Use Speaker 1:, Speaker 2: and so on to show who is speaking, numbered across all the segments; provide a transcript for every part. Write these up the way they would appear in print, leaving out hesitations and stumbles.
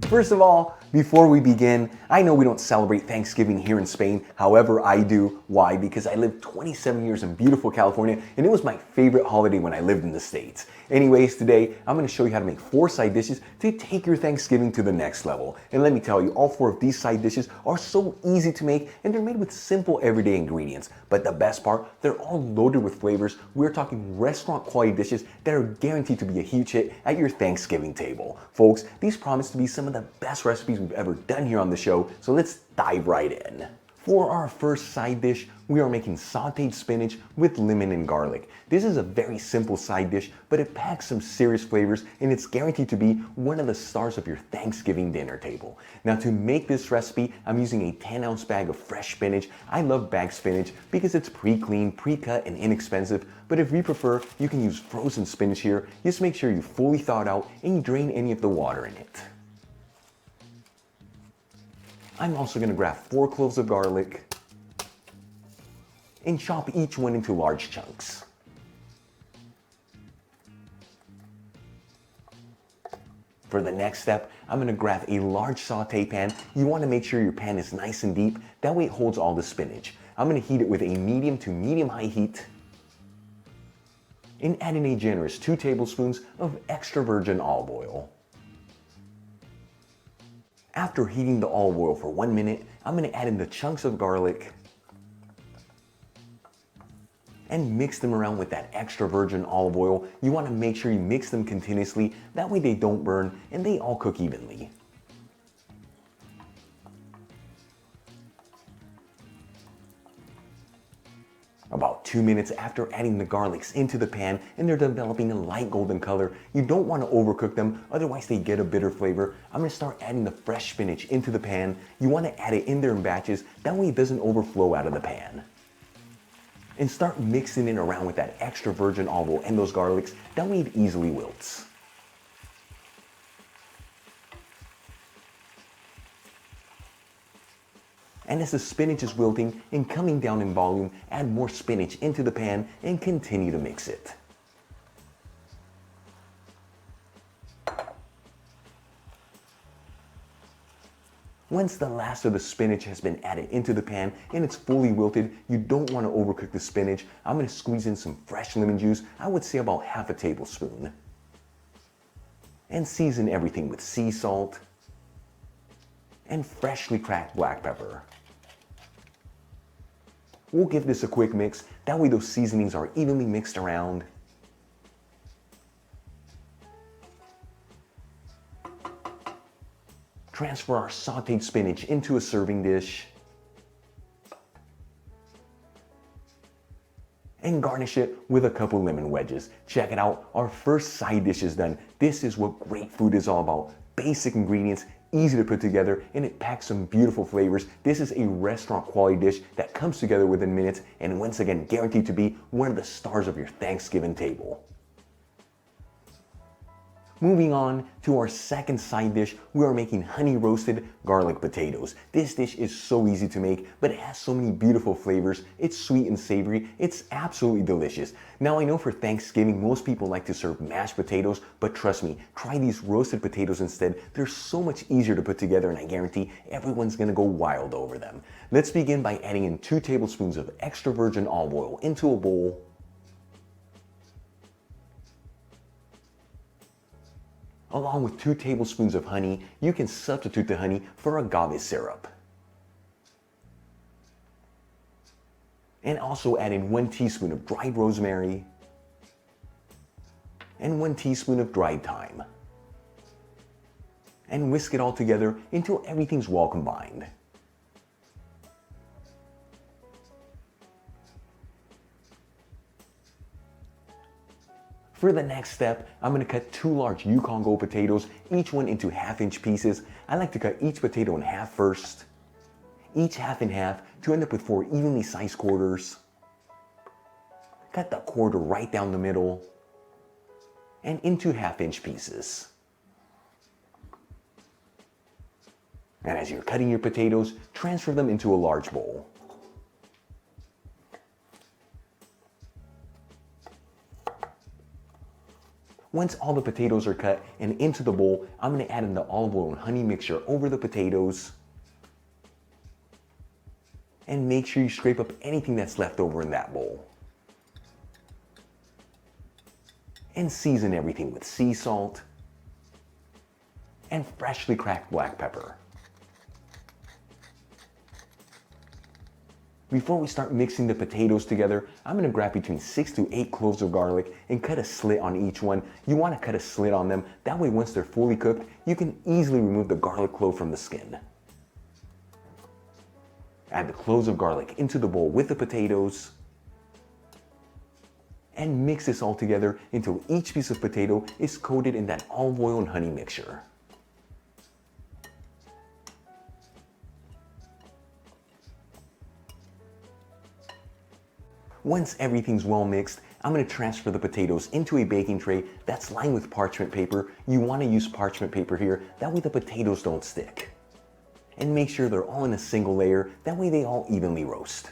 Speaker 1: First of all, before we begin, I know we don't celebrate Thanksgiving here in Spain. However, I do. Why? Because I lived 27 years in beautiful California, and it was my favorite holiday when I lived in the States. Anyways, today I'm going to show you how to make 4 side dishes to take your Thanksgiving to the next level. And let me tell you, all 4 of these side dishes are so easy to make, and they're made with simple everyday ingredients. But the best part, they're all loaded with flavors. We're talking restaurant quality dishes that are guaranteed to be a huge hit at your Thanksgiving table. Folks, these promise to be some of the best recipes we've ever done here on the show, so let's dive right in. For our first side dish, we are making sauteed spinach with lemon and garlic. This is a very simple side dish, but it packs some serious flavors and it's guaranteed to be one of the stars of your Thanksgiving dinner table. Now to make this recipe, I'm using a 10-ounce bag of fresh spinach. I love bag spinach because it's pre-cleaned, pre-cut, and inexpensive, but if you prefer, you can use frozen spinach here. Just make sure you fully thaw it out and you drain any of the water in it. I'm also going to grab 4 cloves of garlic and chop each one into large chunks. For the next step, I'm going to grab a large saute pan. You want to make sure your pan is nice and deep, that way it holds all the spinach. I'm going to heat it with a medium to medium-high heat and add in a generous 2 tablespoons of extra virgin olive oil. After heating the olive oil for 1 minute, I'm going to add in the chunks of garlic and mix them around with that extra virgin olive oil. You want to make sure you mix them continuously, that way they don't burn and they all cook evenly. About 2 minutes after adding the garlics into the pan and they're developing a light golden color, you don't want to overcook them, otherwise they get a bitter flavor. I'm going to start adding the fresh spinach into the pan. You want to add it in there in batches, that way it doesn't overflow out of the pan. And start mixing it around with that extra virgin olive oil and those garlics, that way it easily wilts. And as the spinach is wilting and coming down in volume, add more spinach into the pan and continue to mix it. Once the last of the spinach has been added into the pan and it's fully wilted, you don't want to overcook the spinach. I'm going to squeeze in some fresh lemon juice, I would say about half a tablespoon. And season everything with sea salt and freshly cracked black pepper. We'll give this a quick mix, that way those seasonings are evenly mixed around. Transfer our sauteed spinach into a serving dish. And garnish it with a couple lemon wedges. Check it out, our first side dish is done. This is what great food is all about. Basic ingredients, easy to put together, and it packs some beautiful flavors. This is a restaurant quality dish that comes together within minutes and once again guaranteed to be one of the stars of your Thanksgiving table. Moving on to our second side dish, we are making honey roasted garlic potatoes. This dish is so easy to make, but it has so many beautiful flavors. It's sweet and savory. It's absolutely delicious. Now I know for Thanksgiving, most people like to serve mashed potatoes, but trust me, try these roasted potatoes instead. They're so much easier to put together and I guarantee everyone's gonna go wild over them. Let's begin by adding in 2 tablespoons of extra virgin olive oil into a bowl. Along with 2 tablespoons of honey. You can substitute the honey for agave syrup. And also add in 1 teaspoon of dried rosemary and 1 teaspoon of dried thyme. And whisk it all together until everything's well combined. For the next step, I'm going to cut 2 large Yukon Gold potatoes, each one into 1/2-inch pieces. I like to cut each potato in half first, each half in half to end up with 4 evenly sized quarters. Cut the quarter right down the middle and into 1/2-inch pieces. And as you're cutting your potatoes, transfer them into a large bowl. Once all the potatoes are cut and into the bowl, I'm going to add in the olive oil and honey mixture over the potatoes. And make sure you scrape up anything that's left over in that bowl. And season everything with sea salt and freshly cracked black pepper. Before we start mixing the potatoes together, I'm going to grab between 6 to 8 cloves of garlic and cut a slit on each one. You want to cut a slit on them, that way once they're fully cooked, you can easily remove the garlic clove from the skin. Add the cloves of garlic into the bowl with the potatoes and mix this all together until each piece of potato is coated in that olive oil and honey mixture. Once everything's well mixed, I'm going to transfer the potatoes into a baking tray that's lined with parchment paper. You want to use parchment paper here, that way the potatoes don't stick. And make sure they're all in a single layer, that way they all evenly roast.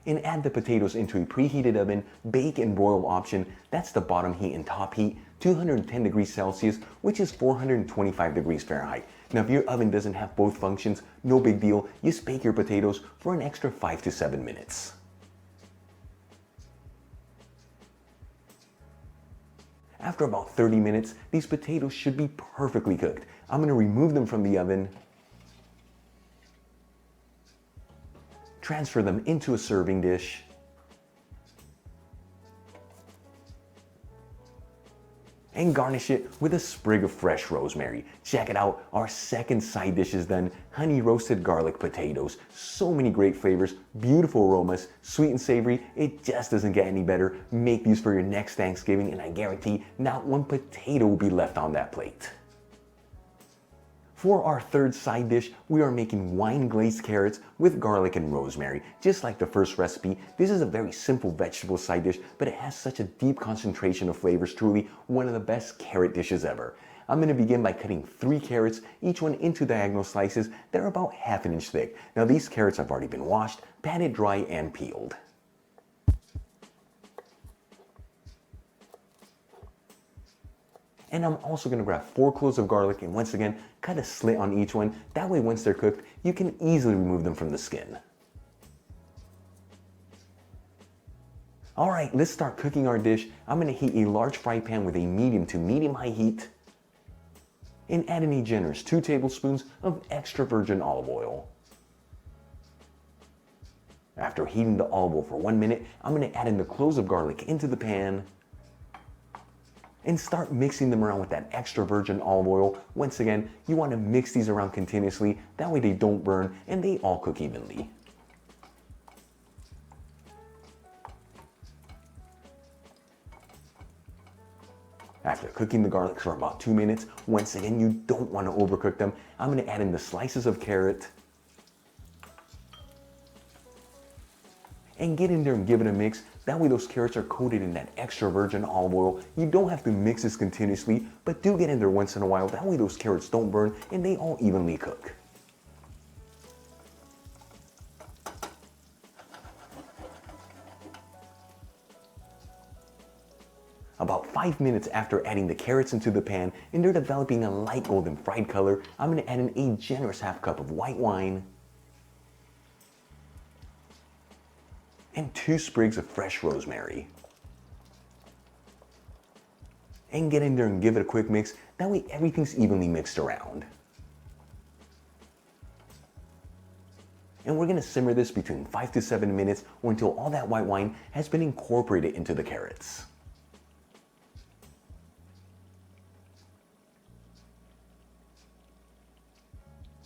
Speaker 1: And add the potatoes into a preheated oven, bake and broil option. That's the bottom heat and top heat, 210 degrees Celsius, which is 425 degrees Fahrenheit. Now if your oven doesn't have both functions, no big deal, just bake your potatoes for an extra 5 to 7 minutes. After about 30 minutes, these potatoes should be perfectly cooked. I'm going to remove them from the oven, transfer them into a serving dish, and garnish it with a sprig of fresh rosemary. Check it out, our second side dish is done. Honey roasted garlic potatoes. So many great flavors, beautiful aromas, sweet and savory. It just doesn't get any better. Make these for your next Thanksgiving and I guarantee not one potato will be left on that plate. For our third side dish, we are making wine glazed carrots with garlic and rosemary. Just like the first recipe, this is a very simple vegetable side dish, but it has such a deep concentration of flavors, truly one of the best carrot dishes ever. I'm going to begin by cutting 3 carrots, each one into diagonal slices that are about half an inch thick. Now these carrots have already been washed, patted dry, and peeled. And I'm also going to grab 4 cloves of garlic and once again, cut a slit on each one. That way once they're cooked, you can easily remove them from the skin. Alright, let's start cooking our dish. I'm going to heat a large fry pan with a medium to medium-high heat and add in a generous 2 tablespoons of extra virgin olive oil. After heating the olive oil for 1 minute, I'm going to add in the cloves of garlic into the pan and start mixing them around with that extra virgin olive oil. Once again, you want to mix these around continuously, that way they don't burn and they all cook evenly. After cooking the garlic for about 2 minutes, once again, you don't want to overcook them. I'm going to add in the slices of carrot and get in there and give it a mix. That way those carrots are coated in that extra virgin olive oil. You don't have to mix this continuously, but do get in there once in a while. That way those carrots don't burn and they all evenly cook. About 5 minutes after adding the carrots into the pan and they're developing a light golden fried color, I'm going to add in a generous half cup of white wine and 2 sprigs of fresh rosemary. And get in there and give it a quick mix, that way everything's evenly mixed around. And we're going to simmer this between 5 to 7 minutes or until all that white wine has been incorporated into the carrots.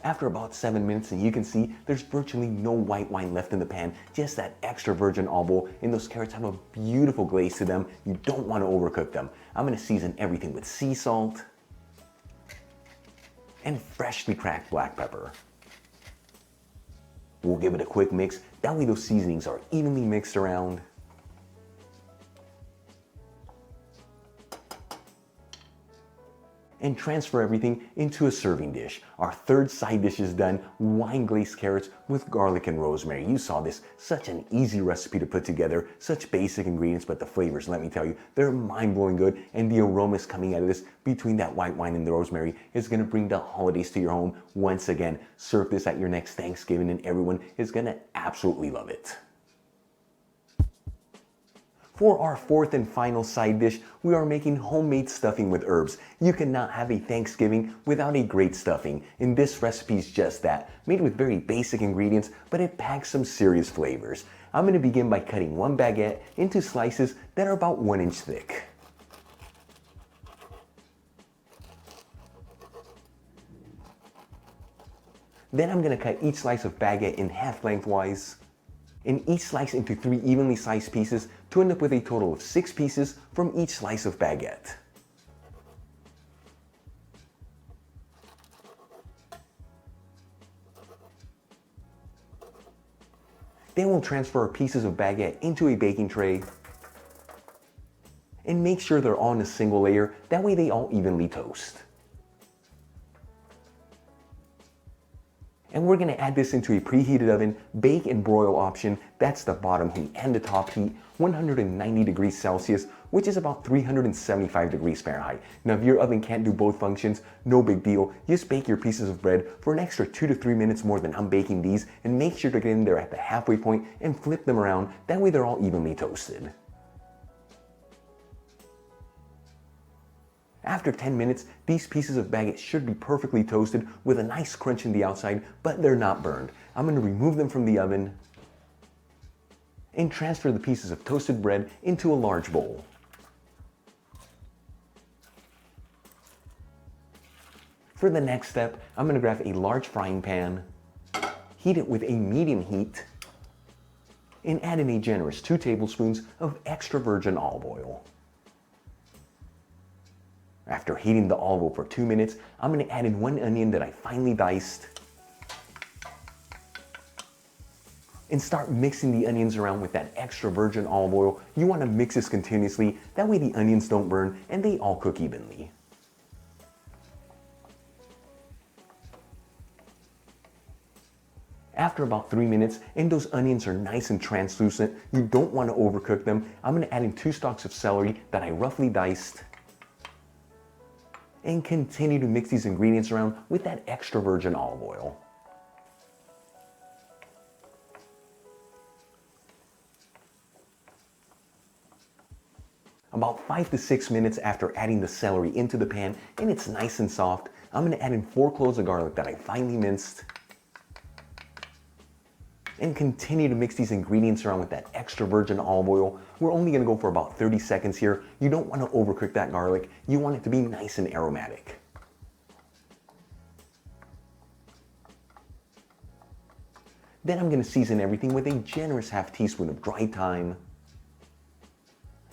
Speaker 1: After about 7 minutes, and you can see there's virtually no white wine left in the pan, just that extra virgin olive oil, and those carrots have a beautiful glaze to them. You don't want to overcook them. I'm going to season everything with sea salt and freshly cracked black pepper. We'll give it a quick mix, that way those seasonings are evenly mixed around. and transfer everything into a serving dish. Our third side dish is done, wine glazed carrots with garlic and rosemary. You saw this, such an easy recipe to put together, such basic ingredients, but the flavors, let me tell you, they're mind-blowing good, and the aromas coming out of this between that white wine and the rosemary is gonna bring the holidays to your home. Once again, serve this at your next Thanksgiving and everyone is gonna absolutely love it. For our fourth and final side dish, we are making homemade stuffing with herbs. You cannot have a Thanksgiving without a great stuffing, and this recipe is just that, made with very basic ingredients, but it packs some serious flavors. I'm gonna begin by cutting one baguette into slices that are about 1 inch thick. Then I'm gonna cut each slice of baguette in half lengthwise, and each slice into 3 evenly sized pieces to end up with a total of 6 pieces from each slice of baguette. Then we'll transfer our pieces of baguette into a baking tray and make sure they're all in a single layer, that way they all evenly toast. And we're gonna add this into a preheated oven, bake and broil option. That's the bottom heat, and the top heat, 190 degrees Celsius, which is about 375 degrees Fahrenheit. Now, if your oven can't do both functions, no big deal. Just bake your pieces of bread for an extra 2 to 3 minutes more than I'm baking these, and make sure to get in there at the halfway point and flip them around. That way they're all evenly toasted. After 10 minutes, these pieces of baguette should be perfectly toasted with a nice crunch in the outside, but they're not burned. I'm going to remove them from the oven and transfer the pieces of toasted bread into a large bowl. For the next step, I'm going to grab a large frying pan, heat it with a medium heat, and add in a generous 2 tablespoons of extra virgin olive oil. After heating the olive oil for 2 minutes, I'm going to add in 1 onion that I finely diced and start mixing the onions around with that extra virgin olive oil. You want to mix this continuously, that way the onions don't burn and they all cook evenly. After about 3 minutes, and those onions are nice and translucent, you don't want to overcook them, I'm going to add in 2 stalks of celery that I roughly diced and continue to mix these ingredients around with that extra virgin olive oil. About 5 to 6 minutes after adding the celery into the pan and it's nice and soft, I'm going to add in 4 cloves of garlic that I finely minced and continue to mix these ingredients around with that extra virgin olive oil. We're only gonna go for about 30 seconds here. You don't wanna overcook that garlic. You want it to be nice and aromatic. Then I'm gonna season everything with a generous half teaspoon of dried thyme,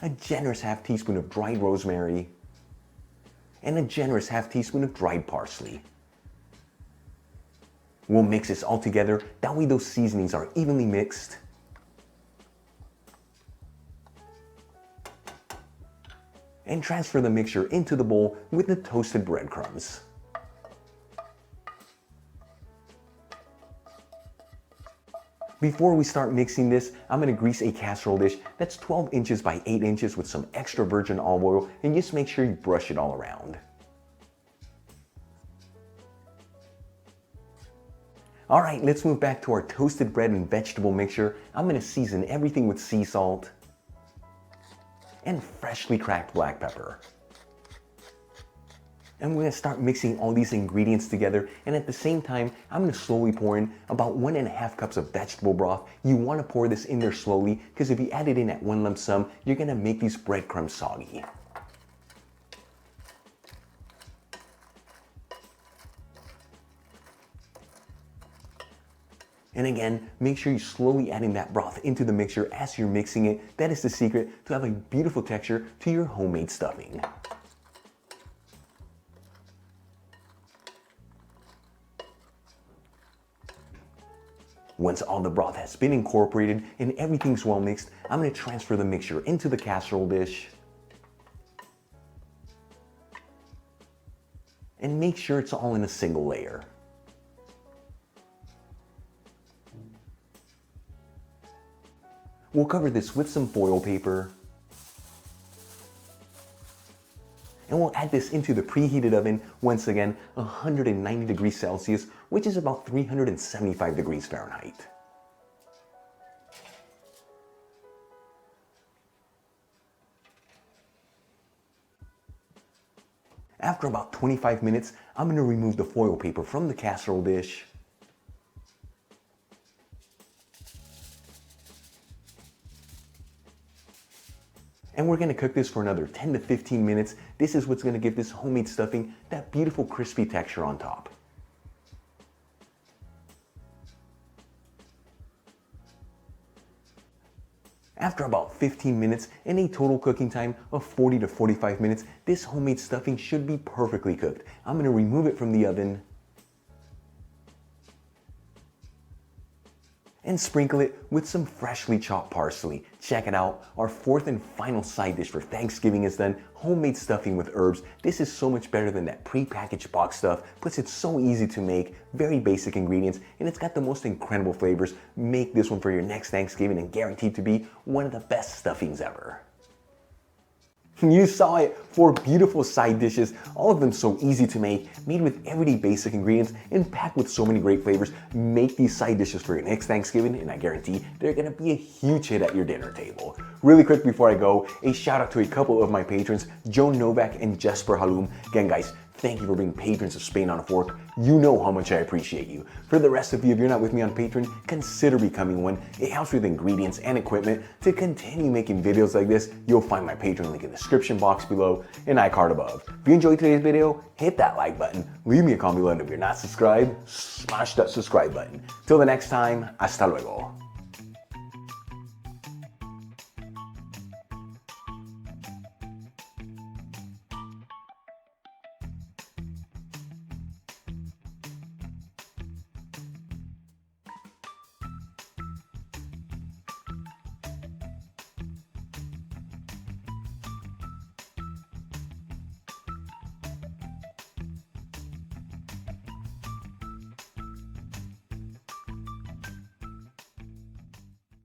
Speaker 1: a generous half teaspoon of dried rosemary, and a generous half teaspoon of dried parsley. We'll mix this all together, that way those seasonings are evenly mixed. And transfer the mixture into the bowl with the toasted breadcrumbs. Before we start mixing this, I'm going to grease a casserole dish that's 12 inches by 8 inches with some extra virgin olive oil, and just make sure you brush it all around. Alright, let's move back to our toasted bread and vegetable mixture. I'm going to season everything with sea salt and freshly cracked black pepper. And we're going to start mixing all these ingredients together, and at the same time, I'm going to slowly pour in about 1.5 cups of vegetable broth. You want to pour this in there slowly, because if you add it in at one lump sum, you're going to make these breadcrumbs soggy. And again, make sure you slowly adding that broth into the mixture as you're mixing it. That is the secret to have a beautiful texture to your homemade stuffing. Once all the broth has been incorporated and everything's well mixed, I'm going to transfer the mixture into the casserole dish. and make sure it's all in a single layer. We'll cover this with some foil paper, and we'll add this into the preheated oven, once again 190 degrees Celsius, which is about 375 degrees Fahrenheit. After about 25 minutes, I'm going to remove the foil paper from the casserole dish. And we're going to cook this for another 10 to 15 minutes. This is what's going to give this homemade stuffing that beautiful crispy texture on top. After about 15 minutes and a total cooking time of 40 to 45 minutes, this homemade stuffing should be perfectly cooked. I'm going to remove it from the oven and sprinkle it with some freshly chopped parsley. Check it out, our fourth and final side dish for Thanksgiving is done. Homemade stuffing with herbs. This is so much better than that pre-packaged box stuff. Plus it's so easy to make, very basic ingredients, and it's got the most incredible flavors. Make this one for your next Thanksgiving and guaranteed to be one of the best stuffings ever. You saw it, 4 beautiful side dishes, all of them so easy to make, made with everyday basic ingredients and packed with so many great flavors. Make these side dishes for your next Thanksgiving and I guarantee they're gonna be a huge hit at your dinner table. Really quick before I go, a shout out to a couple of my patrons, Joan Novak and Jesper Halum. Again guys, thank you for being patrons of Spain on a Fork. You know how much I appreciate you. For the rest of you, if you're not with me on Patreon, consider becoming one. It helps with ingredients and equipment to continue making videos like this. You'll find my Patreon link in the description box below and iCard above. If you enjoyed today's video, hit that like button. Leave me a comment below, and if you're not subscribed, smash that subscribe button. Till the next time, hasta luego.